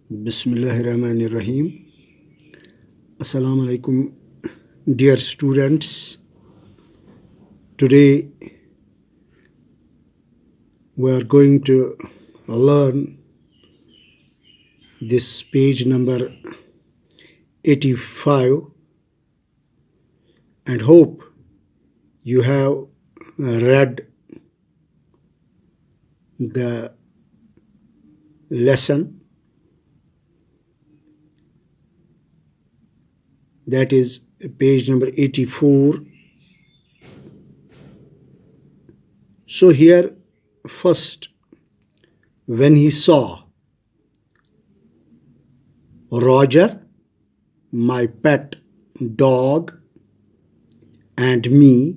Bismillahirrahmanirrahim. Assalamu alaikum, dear students. Today we are going to learn this page number 85 and hope you have read the lesson. That is page number 84. So here first, when he saw Roger, my pet dog, and me,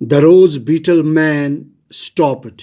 the rose beetle man stopped.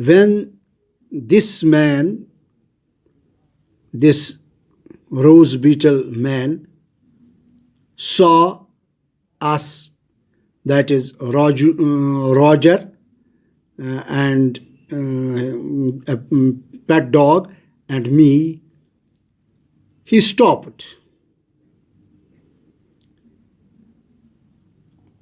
when this man, this rose beetle man, saw us, that is Roger and a pet dog and me, he stopped.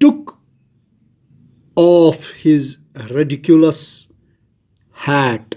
Took off his ridiculous hat.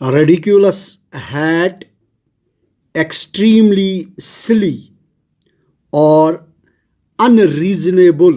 ridiculous hat, extremely silly or unreasonable,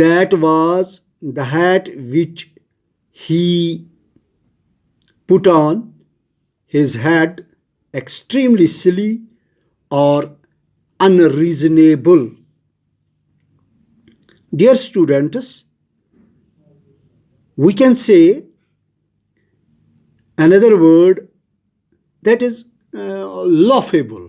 that was the hat which he put on his head, extremely silly or unreasonable. Dear students, we can say another word that is laughable,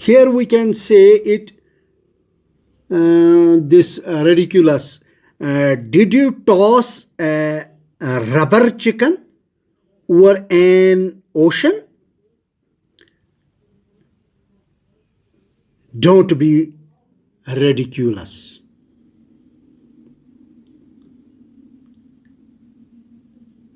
Here we can say it, this ridiculous. Did you toss a rubber chicken over an ocean? Don't be ridiculous.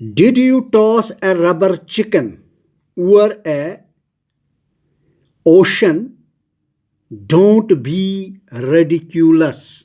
did you toss a rubber chicken over a ocean? Don't be ridiculous.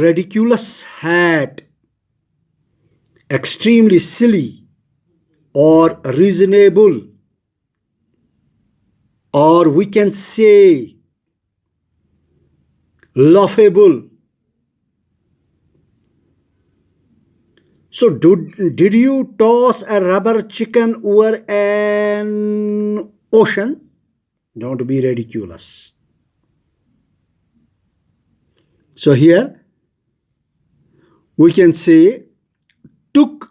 ridiculous hat, extremely silly or reasonable or we can say laughable. So did you toss a rubber chicken over an ocean? Don't be ridiculous. So here we can say took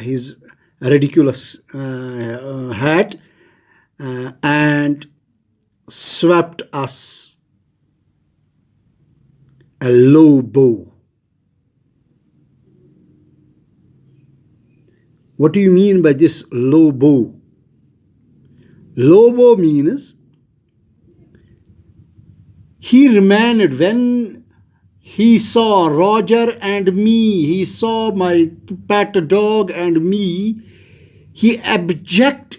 his ridiculous hat, and swept us a low bow. What do you mean by this low bow? Low bow means he remained when he saw Roger and me, he saw my pet dog and me, he abject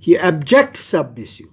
He abject submissive,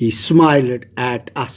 He smiled at us,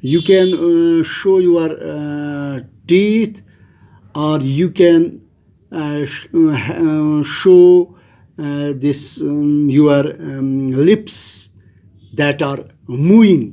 you can show your teeth, or you can show this your lips that are moving.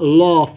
laugh,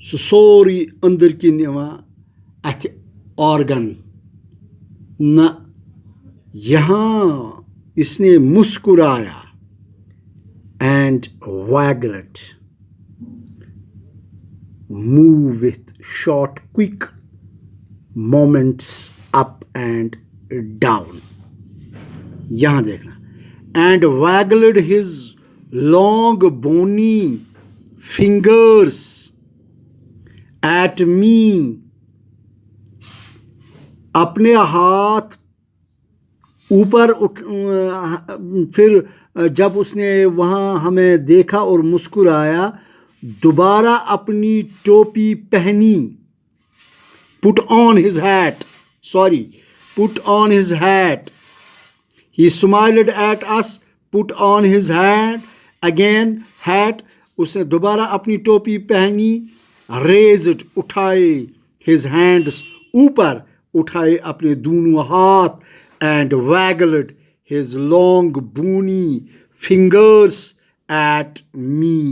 سورُے أنٛدٕر کِنۍ یِوان اَتھِ organ نہ یہاں اس نے مسکرایا. And wiggled, move with short quick moments up and down. یہاں دیکھنا. and waggled his long bony fingers at me. اپنے ہاتھ اوپر پھر جب اس نے وہاں ہمیں دیکھا اور مسکرایا, دوبارہ اپنی ٹوپی پہنی. put on his hat, put on his hat. He smiled at us, put on his hat, again hat. اس نے دوبارہ اپنی ٹوپی پہنی. raised, اٹھائے, his hands, اوپر اٹھائے اپنے دونوں ہاتھ. and waggled his long bony fingers at me.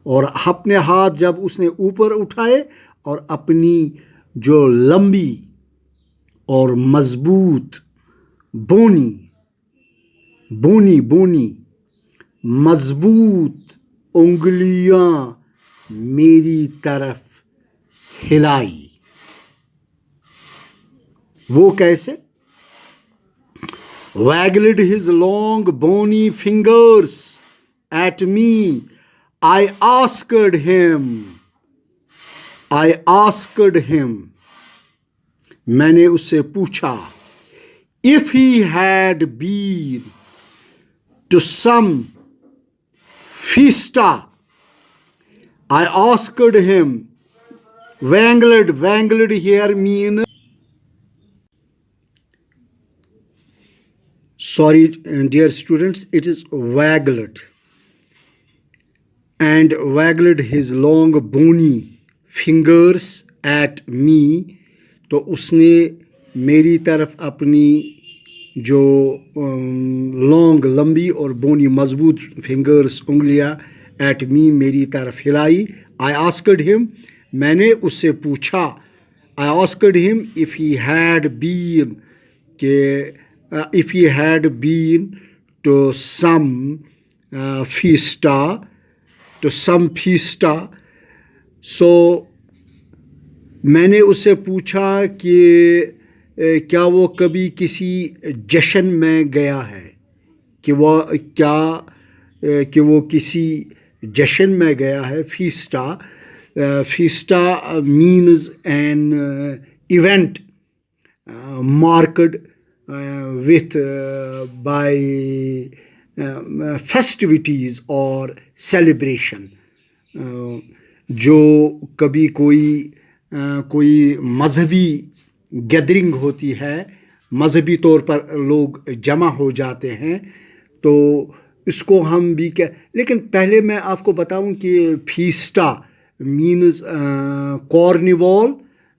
اور اپنے ہاتھ جب اس نے اوپر اٹھائے اور اپنی جو لمبی اور مضبوط بونی مضبوط انگلیاں میری طرف ہلائی. وہ کیسے؟ waggled his long bony fingers at me. I asked him, میں نے اس سے پوچھا, if he had been to some fiesta. I asked him, waggled here mean, sorry dear students, it is waggled. and waggled his long bony fingers at me. تو اس نے میری طرف اپنی جو لانگ لمبی اور بونی مضبوط فنگرس انگلیاں ایٹ می میری طرف ہلائی. I asked him, میں نے اس سے پوچھا. I asked him if he had been, کہ if he had been to some fiesta, so میں نے اس سے پوچھا کہ کیا وہ کبھی کسی جشن میں گیا ہے, کہ وہ کسی جشن میں گیا ہے. فیسٹا means an event marked with by festivities or celebration. جو کبھی کوئی مذہبی گیدرنگ ہوتی ہے، مذہبی طور پر لوگ جمع ہو جاتے ہیں، تو اس کو ہم بھی لیکن پہلے میں آپ کو بتاؤں کہ فیسٹا means carnival.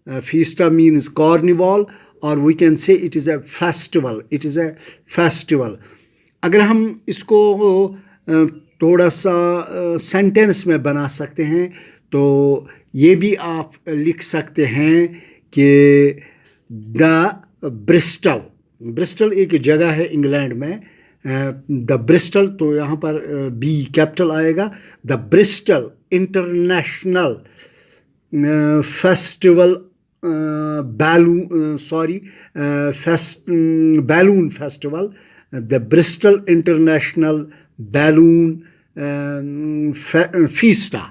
Fiesta means carnival, or we can say it is a festival. It is a festival. اگر ہم اس کو تھوڑا سا سینٹینس میں بنا سکتے ہیں تو یہ بھی آپ لکھ سکتے ہیں کہ برسٹل ایک جگہ ہے انگلینڈ میں. دا برسٹل، تو یہاں پر بی کیپٹل آئے گا. The Bristol International Festival Balloon Festival. The Bristol International Balloon Fiesta.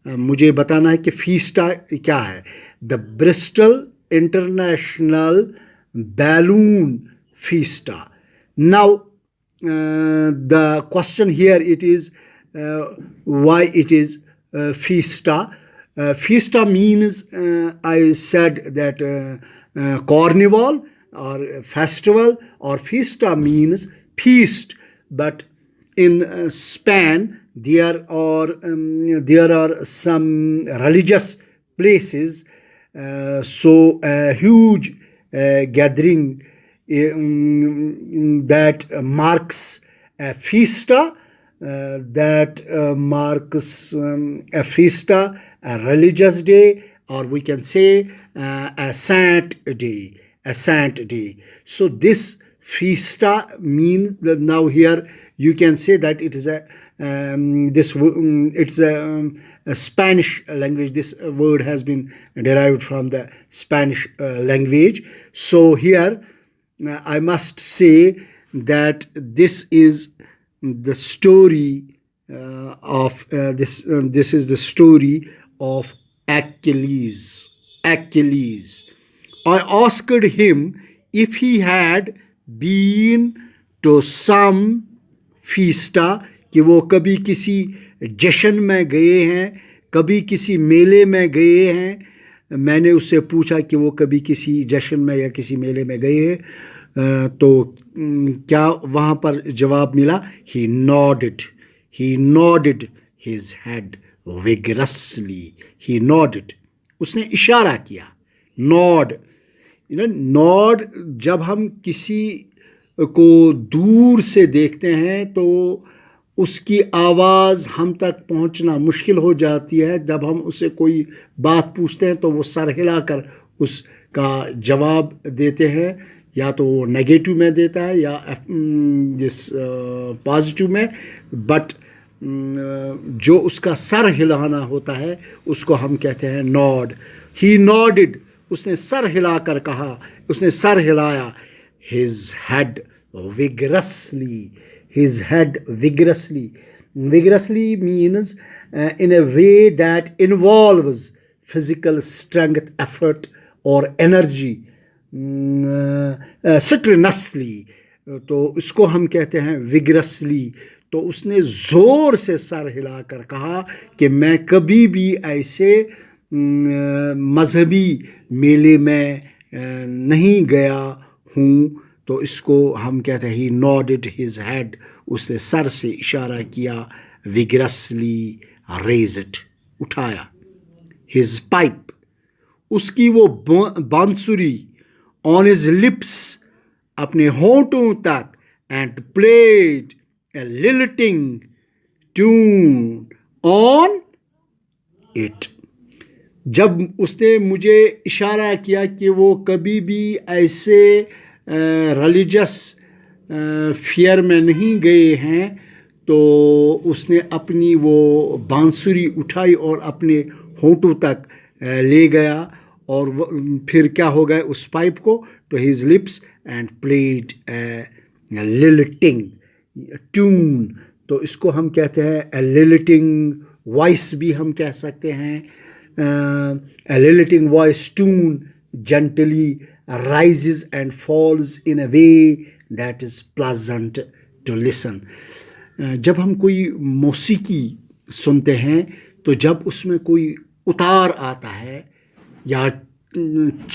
مجھے بتانا ہے کہ فیسٹا کیا ہے. The Bristol International Balloon Fiesta. Now the question here it is why it is fiesta. Fiesta means I said that carnival or festival, or fiesta means feast, but in Spain there are some religious places, so a huge gathering that marks a fiesta, a fiesta, a religious day, or we can say a saint day. So this fiesta means that now here you can say that it is it's a Spanish language. This word has been derived from the Spanish language. So here I must say that this is the story of this is the story of Achilles. I asked him if he had been to some fiesta, کہ وہ کبھی کسی جشن میں گئے ہیں، کبھی کسی میلے میں گئے ہیں. میں نے اس سے پوچھا کہ وہ کبھی کسی جشن میں یا کسی میلے میں گئے ہیں، تو کیا وہاں پر جواب ملا. He nodded his head vigorously. He nodded. اس نے اشارہ کیا. nod جب ہم کسی کو دور سے دیکھتے ہیں تو اس کی آواز ہم تک پہنچنا مشکل ہو جاتی ہے. جب ہم اسے کوئی بات پوچھتے ہیں تو وہ سر ہلا کر اس کا جواب دیتے ہیں، یا تو وہ نگیٹو میں دیتا ہے یا پازیٹیو میں. بٹ جو اس کا سر ہلانا ہوتا ہے اس کو ہم کہتے ہیں نوڈ. ہی نوڈڈ، اس نے سر ہلا کر کہا، اس نے سر ہلایا. his head vigorously means in a way that involves physical strength, effort or energy. strenuously، تو اس کو ہم کہتے ہیں vigorously. تو اس نے زور سے سر ہلا کر کہا کہ میں کبھی بھی ایسے مذہبی میلے میں نہیں گیا ہوں. تو اس کو ہم کہتے ہیں he nodded his head. اس نے سر سے اشارہ کیا. vigorously raised، اٹھایا. his pipe، اس کی وہ بانسری. on his lips، اپنے ہونٹوں تک. and played a lilting tune on it. جب اس نے مجھے اشارہ کیا کہ وہ کبھی بھی ایسے ریلیجس فیئر میں نہیں گئے ہیں، تو اس نے اپنی وہ بانسری اٹھائی اور اپنے ہونٹوں تک لے گیا. اور پھر کیا ہو گیا اس پائپ کو، تو his lips and played a lilting. Tune, تو اس کو ہم کہتے ہیں ایلیلیٹنگ وائس بھی ہم کہہ سکتے ہیں. Lilting voice tone gently rises and falls in a way that is pleasant to listen. جب ہم کوئی موسیقی سنتے ہیں تو جب اس میں کوئی اتار آتا ہے یا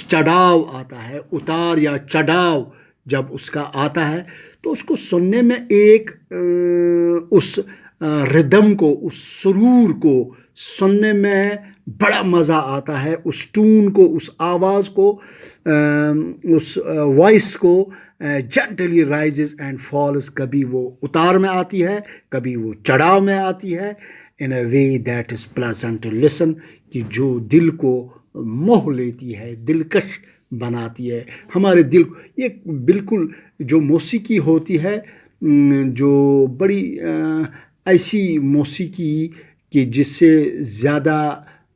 چڑھاؤ آتا ہے، اتار یا چڑھاؤ جب اس کا آتا ہے تو اس کو سننے میں ایک اس ردم کو، اس سرور کو سننے میں بڑا مزہ آتا ہے. اس ٹون کو، اس آواز کو، اس وائس کو جنٹلی رائزز اینڈ فالز، کبھی وہ اتار میں آتی ہے، کبھی وہ چڑھاؤ میں آتی ہے. In a way that is pleasant to listen, کہ جو دل کو موہ لیتی ہے، دلکش بناتی ہے ہمارے دل کو. یہ بالکل جو موسیقی ہوتی ہے، جو بڑی ایسی موسیقی کہ جس سے زیادہ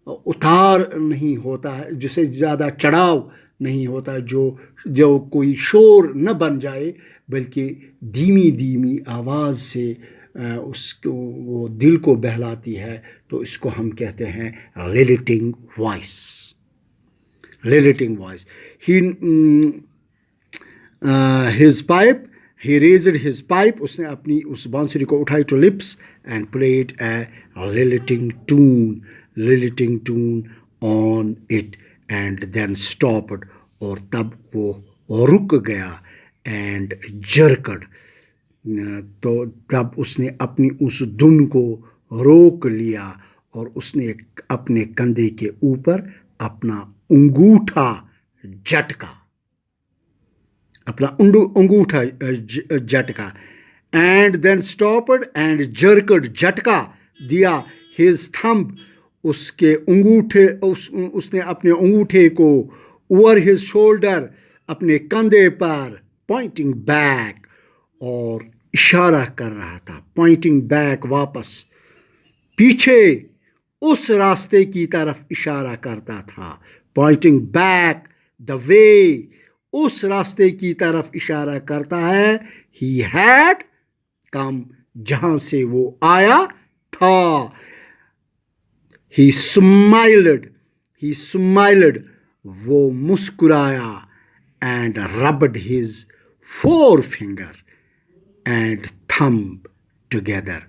اتار نہیں ہوتا ہے، جس سے زیادہ چڑھاؤ نہیں ہوتا، جو کوئی شور نہ بن جائے بلکہ دھیمی دھیمی آواز سے اس کو وہ دل کو بہلاتی ہے، تو اس کو ہم کہتے ہیں relating voice. Relating voice. His pipe he raised his pipe، اس نے اپنی اس بانسری کو اٹھائی to lips and played a relating tune on it and then stopped، اور تب وہ رک گیا and jerked، تو تب اس نے اپنی اس دھن کو روک لیا اور اس نے اپنے کندھے کے اوپر اپنا انگوٹھا جھٹکا، اپنا انگوٹھا جھٹکا. اینڈ دین اسٹاپڈ اینڈ جرکڈ، جھٹکا دیا. ہز تھمب، اس کے انگوٹھے، اس نے اپنے انگوٹھے کو اوور ہز شولڈر، اپنے کندھے پر، پوائنٹنگ بیک، اور اشارہ کر رہا تھا. پوائنٹنگ بیک، واپس، پیچھے اس راستے کی طرف اشارہ کرتا تھا. پوائنٹنگ بیک دا وے، اس راستے کی طرف اشارہ کرتا ہے. ہی ہیڈ کم، جہاں سے وہ آیا تھا. ہی اسمائلڈ، وہ مسکرایا. And rubbed his forefinger and thumb together.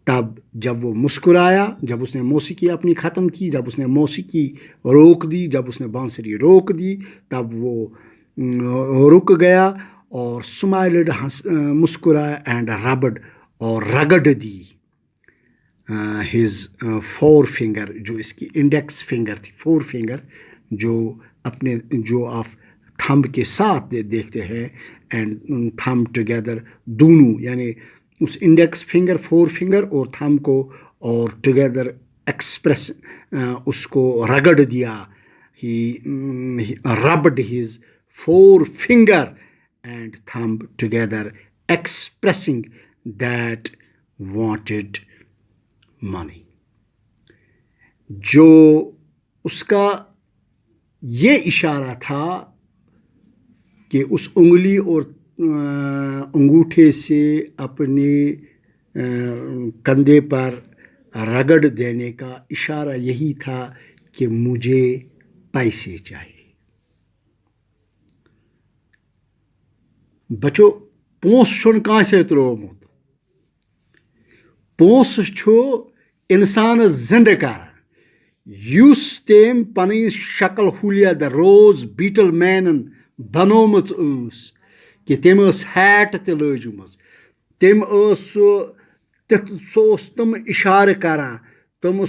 تب جب وہ مسکرایا، جب اس نے موسیقی اپنی ختم کی، جب اس نے موسیقی روک دی، جب اس نے بانسری روک دی، تب وہ رک گیا اور اسمائلڈ، مسکرایا، اینڈ ربڈ، اور رگڑ دی. ہز فور فنگر، جو اس کی انڈیکس فنگر تھی، فور فنگر جو آپ تھمب کے ساتھ دیکھتے ہیں، اینڈ تھمب ٹوگیدر، دونوں، یعنی اس انڈیکس فنگر، فور فنگر اور تھمب کو، اور ٹوگیدر ایکسپریس، اس کو رگڑ دیا. He rubbed his four finger and thumb together, expressing that wanted money. جو اس کا یہ اشارہ تھا کہ اس انگلی اور انگوٹھے سے اپنے کندھے پر رگڑ دینے کا اشارہ یہی تھا کہ مجھے پیسے چاہیے. بچو، پونسہٕ چھُنہٕ کٲنٛسے ترٛوومُت. پونسہٕ چھُ اِنسانَس زِنٛدٕ کران. یُس تٔمۍ پنٕنۍ شکل حُلیت روز بیٖٹل مینن بنٲومٕژ ٲس، کہ تٔمۍ ٲس ہیٹ تہِ لٲجمٕژ، تٔمۍ ٲس سُہ اوس تِم اِشارٕ کران،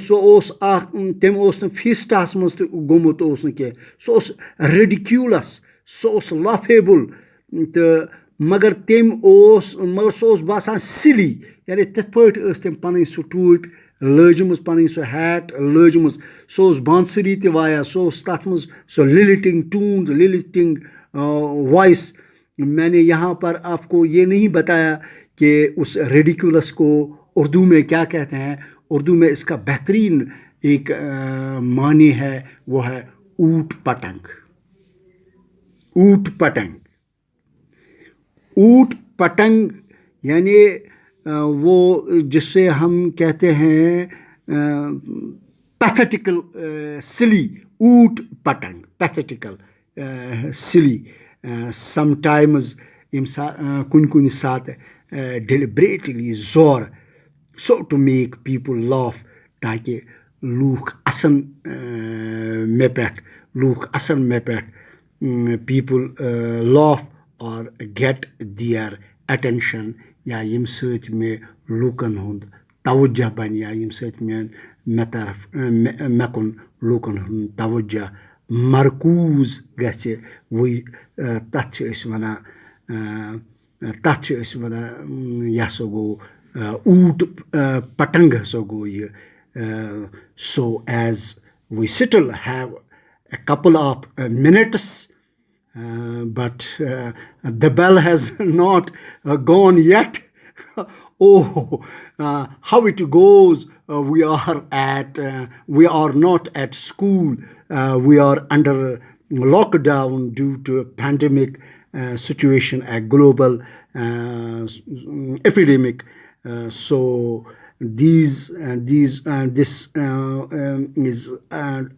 سُہ اوس اکھ، تٔمۍ اوس نہٕ فیٖسٹاہس منٛز تہِ گوٚمُت اوس نہٕ کینٛہہ، سُہ اوس ریڈِکیوٗلس، سُہ اوس لافیبل، تہٕ مگر تٔمۍ اوس، مگر سُہ اوس باسان سِلی، یعنی تِتھ پٲٹھۍ ٲس تٔمۍ پنٕنۍ سُہ ٹوٗپۍ لٲجمٕژ، پنٕنۍ سُہ ہیٹ لٲجمٕژ. سُہ اوس بانسری تہِ وایان، سُہ اوس تتھ منٛز سُہ لِلٹنگ ٹون، لِلٹنگ وائس. میں نے یہاں پر آپ کو یہ نہیں بتایا کہ اس ریڈیکولس کو اردو میں کیا کہتے ہیں. اردو میں اس کا بہترین ایک معنی ہے، وہ ہے اوٹ پٹنگ. اوٹ پٹنگ، اوٹ پٹنگ یعنی وہ جس سے ہم کہتے ہیں پیتھیٹیکل سلی اوٹ پٹنگ پیتھیٹیکل سلی سم ٹائمز کُنہِ ساتہٕ ڈیلِبریٹلی زور سو ٹو میک پیپل لاف تاکہ لوٗکھ اَسن مےٚ پٮ۪ٹھ پیپل لاف اور گیٹ دیَر اٮ۪ٹٮ۪نشَن یا ییٚمہِ سۭتۍ مےٚ لوٗکَن ہُنٛد توجہ بَنہِ یا ییٚمہِ سۭتۍ مےٚ کُن لوٗکَن ہُنٛد توجہ مرکوٗز گژھِ تَتھ چھِ أسۍ وَنان یہِ ہسا گوٚو اوٗٹ پٹنٛگ ہسا گوٚو یہِ so as we still have a couple of minutes but the bell has not gone yet. How it goes, we are not at school, we are under lockdown due to a pandemic situation, a global epidemic. So this is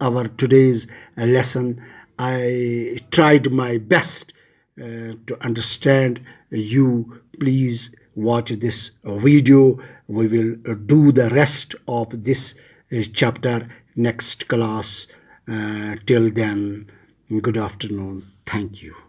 our today's lesson. I tried my best to understand you. Please watch this video. We will do the rest of this chapter next class. Till then, good afternoon. Thank you.